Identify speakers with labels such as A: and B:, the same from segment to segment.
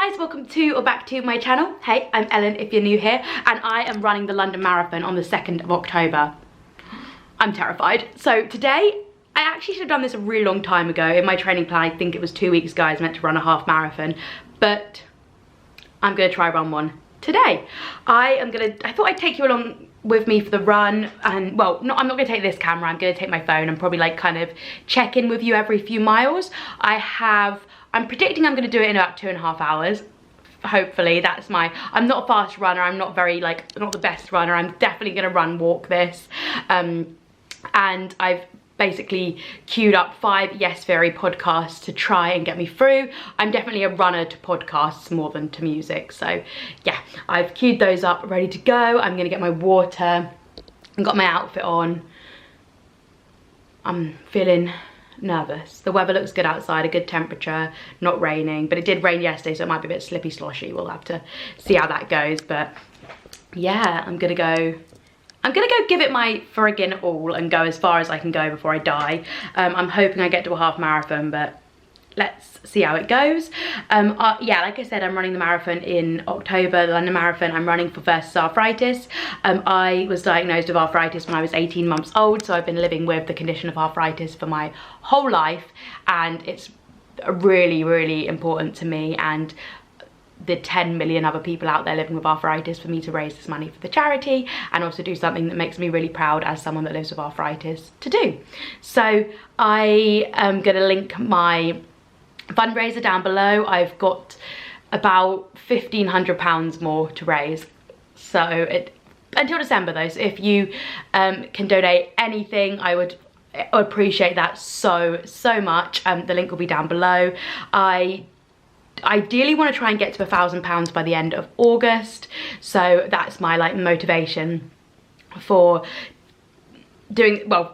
A: guys, welcome to or back to my channel. Hey, I'm Ellen if you're new here, and I am running the London Marathon on the 2nd of October. I'm terrified. So today, I actually should have done this a really long time ago. In my training plan, I think it was 2 weeks ago, I was meant to run a half marathon, but I'm gonna try run one today. I thought I'd take you along with me for the run, and well, I'm not gonna take this camera, I'm gonna take my phone and probably like kind of check in with you every few miles. I'm predicting I'm gonna do it in about 2.5 hours. Hopefully I'm not a fast runner, I'm not the best runner. I'm definitely gonna walk this. And I've basically queued up 5 Yes Very podcasts to try and get me through. I'm definitely a runner to podcasts more than to music. So yeah, I've queued those up, ready to go. I'm gonna get my water and got my outfit on. I'm feeling nervous. The weather looks good outside, a good temperature, not raining, but it did rain yesterday, so it might be a bit slippy sloshy. We'll have to see how that goes, but yeah, I'm gonna go give it my friggin' all and go as far as I can go before I die. I'm hoping I get to a half marathon, but let's see how it goes. Yeah, like I said, I'm running the marathon in October, the London Marathon. I'm running for versus arthritis. I was diagnosed with arthritis when I was 18 months old, so I've been living with the condition of arthritis for my whole life, and it's really, really important to me and the 10 million other people out there living with arthritis for me to raise this money for the charity and also do something that makes me really proud as someone that lives with arthritis to do. So I am gonna link my fundraiser down below. I've got about £1,500 more to raise, so until December though, so if you can donate anything, I would appreciate that so much. The link will be down below. I ideally want to try and get to £1,000 by the end of August, so that's my motivation for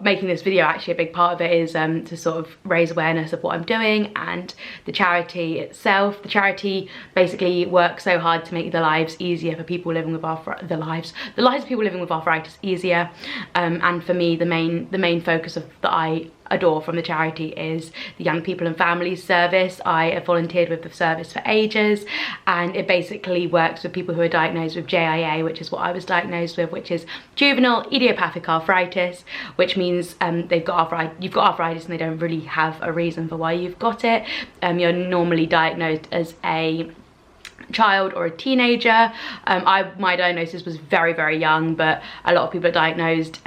A: making this video. Actually, a big part of it is to sort of raise awareness of what I'm doing and the charity itself. The charity basically works so hard to make the lives easier for people living with the lives of people living with arthritis easier. And for me, the main focus that I adore from the charity is the Young People and Families Service. I have volunteered with the service for ages, and it basically works with people who are diagnosed with JIA, which is what I was diagnosed with, which is juvenile idiopathic arthritis, which means you've got arthritis and they don't really have a reason for why you've got it. You're normally diagnosed as a child or a teenager. My diagnosis was very, very young, but a lot of people are diagnosed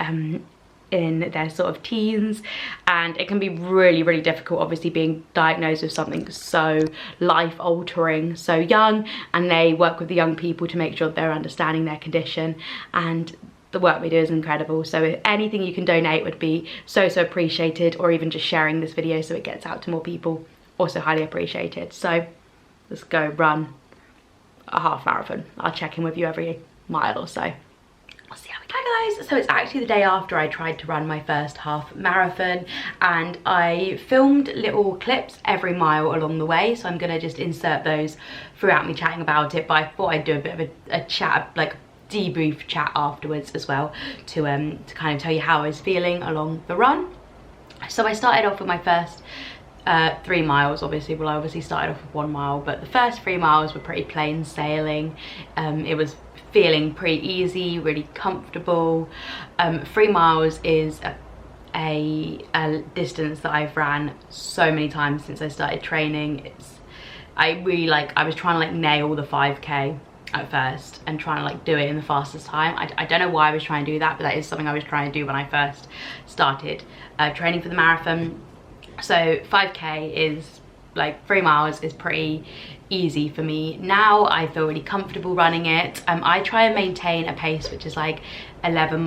A: in their sort of teens, and it can be really, really difficult obviously being diagnosed with something so life-altering so young, and they work with the young people to make sure they're understanding their condition, and the work we do is incredible. So if anything you can donate would be so appreciated, or even just sharing this video so it gets out to more people, also highly appreciated. So let's go run a half marathon. I'll check in with you every mile or so. I'll see how we go. Hi guys, so it's actually the day after I tried to run my first half marathon, and I filmed little clips every mile along the way, so I'm gonna just insert those throughout me chatting about it, but I thought I'd do a bit of a chat, like debrief chat afterwards as well, to kind of tell you how I was feeling along the run. So I started off with my first 3 miles. I obviously started off with 1 mile, but the first 3 miles were pretty plain sailing. It was feeling pretty easy, really comfortable. 3 miles is a distance that I've ran so many times since I started training. I was trying to nail the 5k at first and trying to do it in the fastest time. I don't know why I was trying to do that, but that is something I was trying to do when I first started training for the marathon. So 5k is 3 miles is pretty easy for me. Now I feel really comfortable running it. I try and maintain a pace which is 11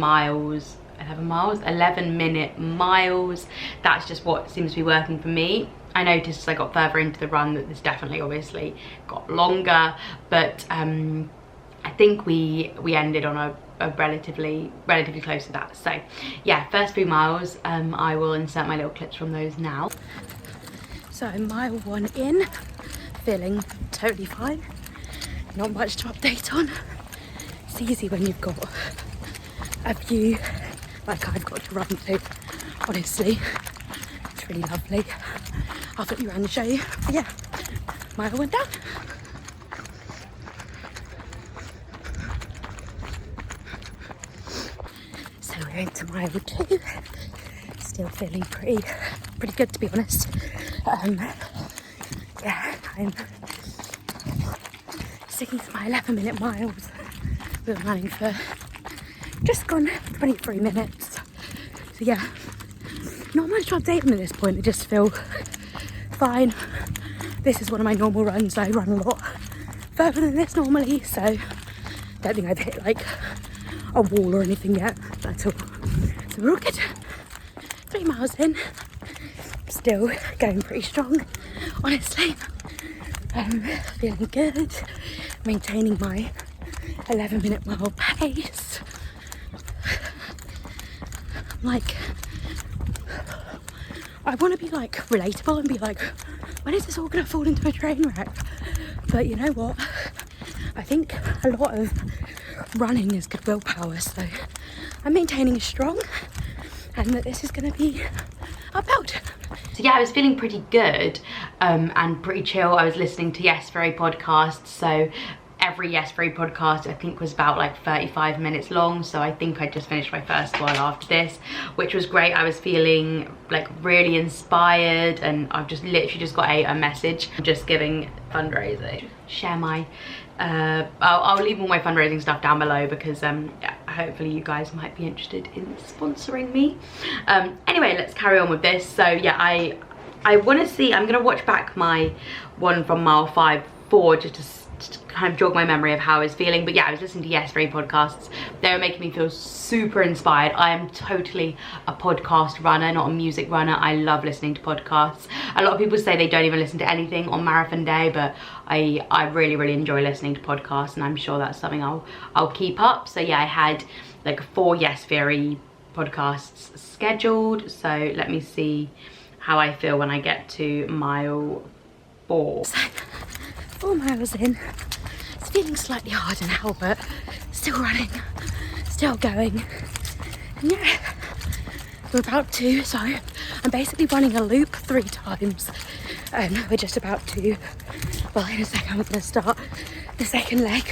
A: minute miles. That's just what seems to be working for me. I noticed as I got further into the run that this definitely obviously got longer, but I think we ended on a relatively close to that. So yeah, first 3 miles, I will insert my little clips from those now. So mile 1 in, feeling totally fine, not much to update on. It's easy when you've got a view like I've got to run to, honestly. It's really lovely. I'll flip you around and show you. But yeah, mile 1 down. going to mile 2. Still feeling pretty good, to be honest. Yeah, I'm sticking to my 11-minute miles. We've been running for just gone 23 minutes. So yeah, not much to update on at this point. I just feel fine. This is one of my normal runs. I run a lot further than this normally, so I don't think I've hit like a wall or anything yet. That's all. So we're all good. 3 miles in. Still going pretty strong, honestly. Feeling good. Maintaining my 11-minute mile pace. Like, I want to be like relatable and be like, when is this all going to fall into a train wreck? But you know what? I think a lot of running is good willpower, so I'm maintaining strong, and that this is going to be about. So yeah, I was feeling pretty good and pretty chill. I was listening to Yes Very podcast, so every Yes Very podcast I think was about like 35 minutes long, so I think I just finished my first one after this, which was great. I was feeling like really inspired, and I've just literally just got a message just giving fundraising. Share my I'll leave all my fundraising stuff down below, because yeah, hopefully you guys might be interested in sponsoring me. Anyway, let's carry on with this. So yeah, I want to see, I'm gonna watch back my one from mile 5 forward just to kind of jog my memory of how I was feeling. But yeah, I was listening to Yes Very podcasts. They were making me feel super inspired. I am totally a podcast runner, not a music runner. I love listening to podcasts. A lot of people say they don't even listen to anything on marathon day, but I really enjoy listening to podcasts, and I'm sure that's something I'll keep up. So yeah, I had like 4 Yes Very podcasts scheduled, so let me see how I feel when I get to mile 4. So 4 miles in, it's feeling slightly harder now, but still running, still going. And yeah, we're about to, so I'm basically running a loop 3 times, and we're just about to, well, in a second we're going to start the second leg,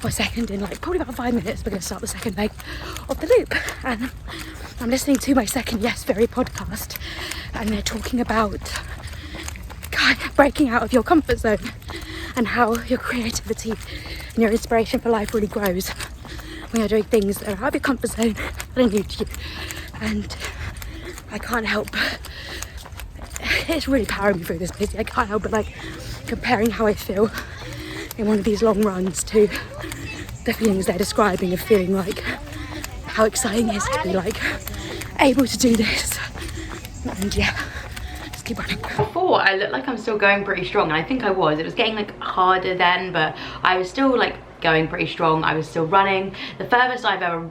A: or second in like probably about 5 minutes. We're going to start the second leg of the loop, and I'm listening to my second Yes Very podcast, and they're talking about kind of breaking out of your comfort zone and how your creativity and your inspiration for life really grows when you're doing things that are out of your comfort zone that are new to you. And I can't help, it's really powering me through this busy. I can't help but like comparing how I feel in one of these long runs to the feelings they're describing of feeling like how exciting it is to be like able to do this. And yeah, just keep running. Before, I look like I'm still going pretty strong, and I think I was. It was getting like harder then, but I was still like going pretty strong. I was still running. The furthest I've ever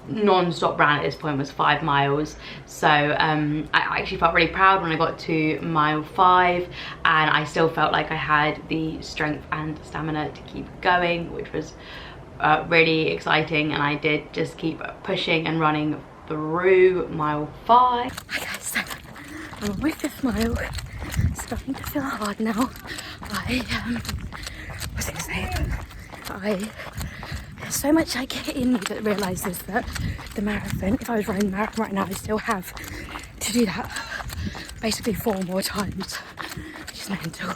A: non-stop ran at this point was 5 miles, so I actually felt really proud when I got to mile 5, and I still felt like I had the strength and stamina to keep going, which was really exciting. And I did just keep pushing and running through mile 5. Okay, so I'm on my 5th mile. It's starting to feel hard now. What's it saying? There's so much like in me that realises that the marathon, if I was running the marathon right now, I still have to do that basically 4 more times, which is mental.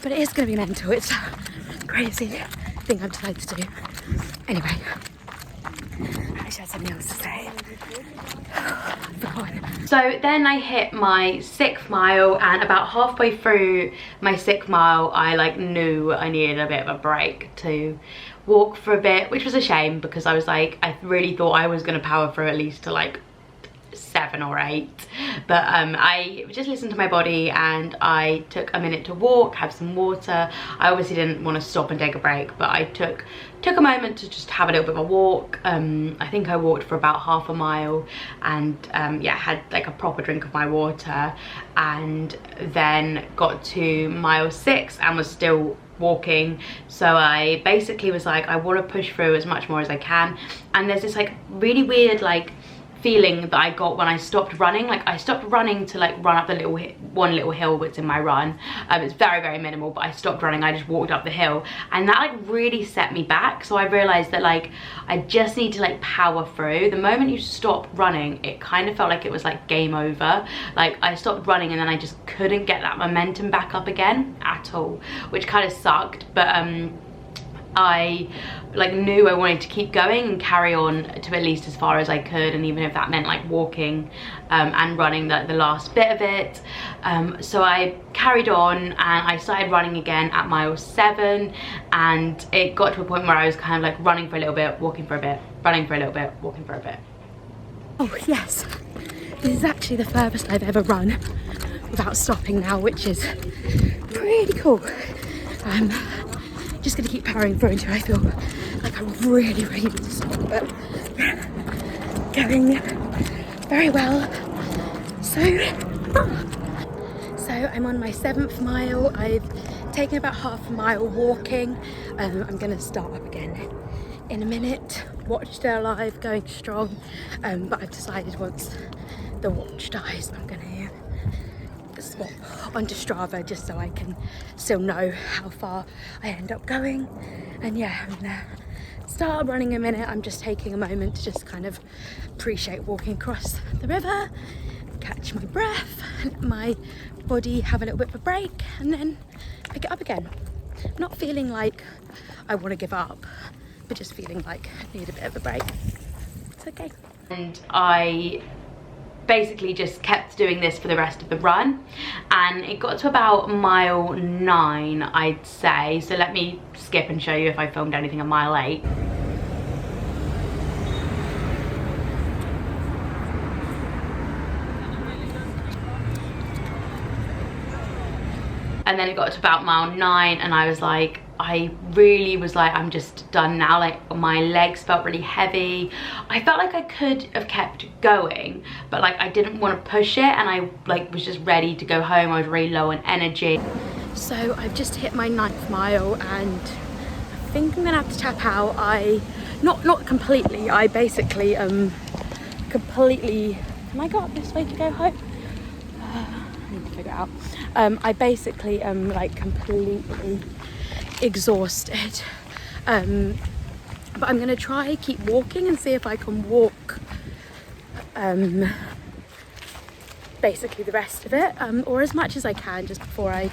A: But it is going to be mental. It's a crazy thing I've decided to do. Anyway, I actually had something else to say. So then I hit my 6th mile, and about halfway through my 6th mile I like knew I needed a bit of a break to walk for a bit, which was a shame, because I was like, I really thought I was going to power through at least to like 7 or 8, but I just listened to my body, and I took a minute to walk, have some water. I obviously didn't want to stop and take a break, but I took a moment to just have a little bit of a walk. I think I walked for about half a mile, and yeah, had like a proper drink of my water, and then got to mile 6 and was still walking. So I basically was like, I want to push through as much more as I can. And there's this like really weird like feeling that I got when I stopped running. Like I stopped running to like run up the one little hill that's in my run. It's very, very minimal, but I stopped running. I just walked up the hill, and that like really set me back. So I realized that like I just need to like power through. The moment you stop running, it kind of felt like it was like game over. Like I stopped running and then I just couldn't get that momentum back up again at all, which kind of sucked. But I like knew I wanted to keep going and carry on to at least as far as I could, and even if that meant like walking and running the last bit of it. So I carried on and I started running again at mile 7, and it got to a point where I was kind of like running for a little bit, walking for a bit, running for a little bit, walking for a bit.
B: Oh yes, this is actually the furthest I've ever run without stopping now, which is pretty cool. Just gonna keep powering through until I feel like I'm really ready to stop, but going very well. So I'm on my 7th mile. I've taken about half a mile walking. I'm gonna start up again in a minute. Watch still alive, going strong, but I've decided once the watch dies, I'm gonna swap onto Strava just so I can still know how far I end up going. And yeah, I'm gonna start running in a minute. I'm just taking a moment to just kind of appreciate walking across the river, catch my breath, let my body have a little bit of a break, and then pick it up again. I'm not feeling like I want to give up, but just feeling like I need a bit of a break. It's okay.
A: And I basically just kept doing this for the rest of the run, and it got to about mile 9, I'd say. So let me skip and show you if I filmed anything at mile 8. And then it got to about mile 9 and I was like, I really was like, I'm just done now. Like my legs felt really heavy. I felt like I could have kept going, but like I didn't want to push it, and I like was just ready to go home. I was really low on energy.
B: So I've just hit my 9th mile and I think I'm gonna have to tap out. Not completely, I basically completely, can I go up this way to go home? I need to figure it out. I basically am like completely exhausted, but I'm gonna try keep walking and see if I can walk basically the rest of it, or as much as I can, just before I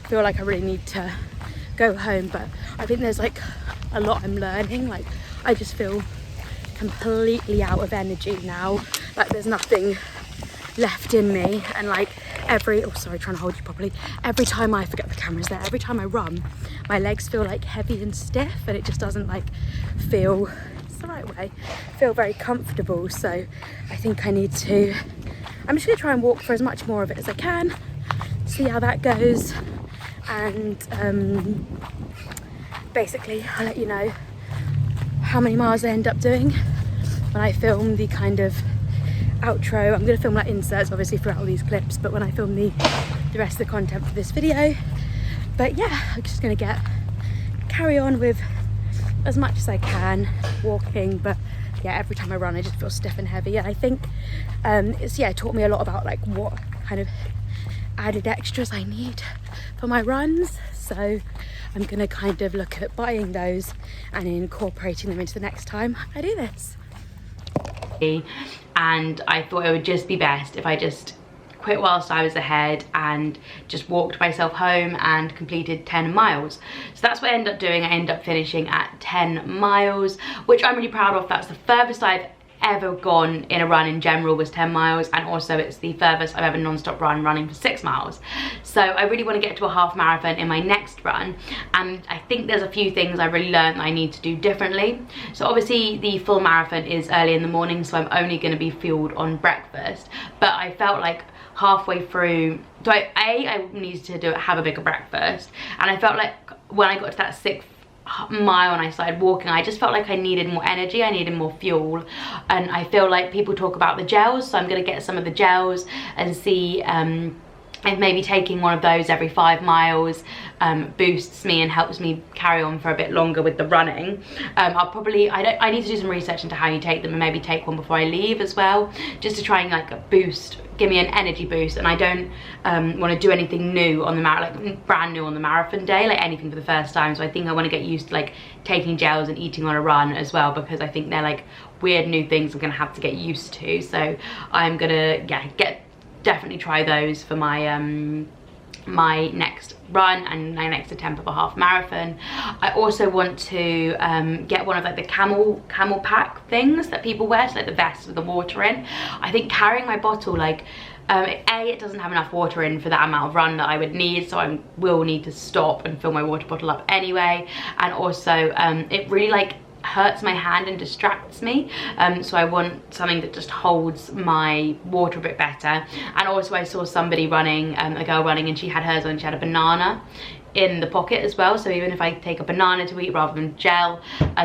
B: feel like I really need to go home. But I think there's like a lot I'm learning. Like I just feel completely out of energy now, like there's nothing left in me, and like every trying to hold you properly, every time I forget the camera's there, every time I run my legs feel like heavy and stiff, and it just doesn't like feel, it's the right way, feel very comfortable. So I think I'm just gonna try and walk for as much more of it as I can, see how that goes, and basically I'll let you know how many miles I end up doing when I film the kind of outro. I'm going to film like inserts obviously throughout all these clips, but when I film the rest of the content for this video. But yeah, I'm just going to carry on with as much as I can walking. But yeah, every time I run I just feel stiff and heavy, and I think it's taught me a lot about like what kind of added extras I need for my runs. So I'm going to kind of look at buying those and incorporating them into the next time I do this.
A: And I thought it would just be best if I just quit whilst I was ahead and just walked myself home and completed 10 miles. So that's what I ended up doing. I ended up finishing at 10 miles, which I'm really proud of. That's the furthest I've ever gone in a run in general, was 10 miles, and also it's the furthest I've ever non-stop running for 6 miles. So I really want to get to a half marathon in my next run, and I think there's a few things I really learned that I need to do differently. So obviously the full marathon is early in the morning, so I'm only going to be fueled on breakfast, but I felt like halfway through, so I needed to have a bigger breakfast, and I felt like when I got to that 6th mile and I started walking, I just felt like I needed more energy, I needed more fuel. And I feel like people talk about the gels, so I'm going to get some of the gels and see if maybe taking one of those every 5 miles boosts me and helps me carry on for a bit longer with the running. I need to do some research into how you take them, and maybe take one before I leave as well, just to try and like give me an energy boost. And I don't want to do anything new on the like brand new on the marathon day, like anything for the first time. So I think I want to get used to like taking gels and eating on a run as well, because I think they're like weird new things I'm gonna have to get used to. So I'm gonna definitely try those for my my next run and my next attempt of a half marathon. I also want to get one of like the camel pack things that people wear, so like the vest with the water in. I think carrying my bottle, like it doesn't have enough water in for that amount of run that I would need, so I will need to stop and fill my water bottle up anyway. And also it really like hurts my hand and distracts me, so I want something that just holds my water a bit better. And also I saw somebody running, a girl running, and she had hers on, she had a banana in the pocket as well, so even if I take a banana to eat rather than gel,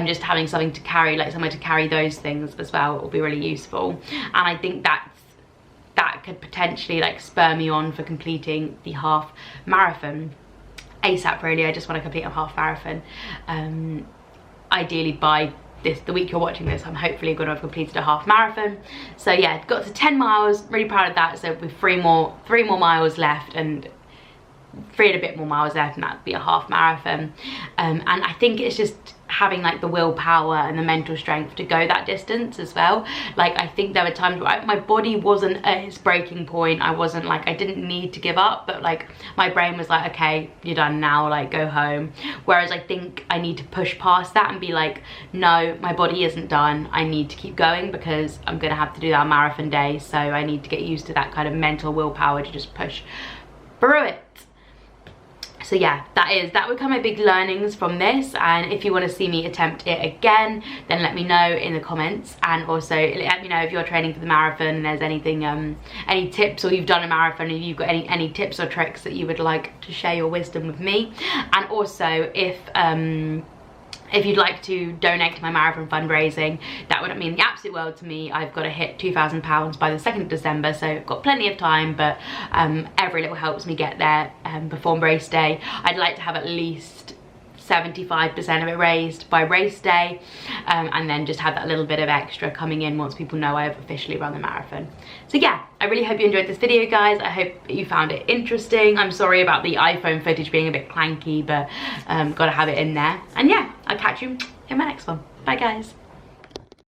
A: just having something to carry, like somewhere to carry those things as well, will be really useful. And I think that could potentially like spur me on for completing the half marathon ASAP. Really, I just want to complete a half marathon ideally by the week you're watching this. I'm hopefully going to have completed a half marathon. So yeah, got to 10 miles, really proud of that. So with three more miles left, and 3 and a bit more miles left, and that'd be a half marathon. And I think it's just having like the willpower and the mental strength to go that distance as well. Like I think there were times where my body wasn't at its breaking point. I wasn't like, I didn't need to give up, but like my brain was like, okay, you're done now, like go home. Whereas I think I need to push past that and be like, no, my body isn't done, I need to keep going, because I'm gonna have to do that marathon day. So I need to get used to that kind of mental willpower to just push through it. So yeah, that would come my big learnings from this. And if you want to see me attempt it again, then let me know in the comments. And also let me know if you're training for the marathon and there's anything, any tips, or you've done a marathon and you've got any tips or tricks that you would like to share your wisdom with me. And also if you'd like to donate to my marathon fundraising, that would mean the absolute world to me. I've got to hit £2,000 by the 2nd of December, so I've got plenty of time, but every little helps me get there before race day. I'd like to have at least 75% of it raised by race day, and then just have that little bit of extra coming in once people know I've officially run the marathon. So yeah, I really hope you enjoyed this video, guys. I hope you found it interesting. I'm sorry about the iPhone footage being a bit clanky, but gotta have it in there. And yeah, I'll catch you in my next one. Bye guys.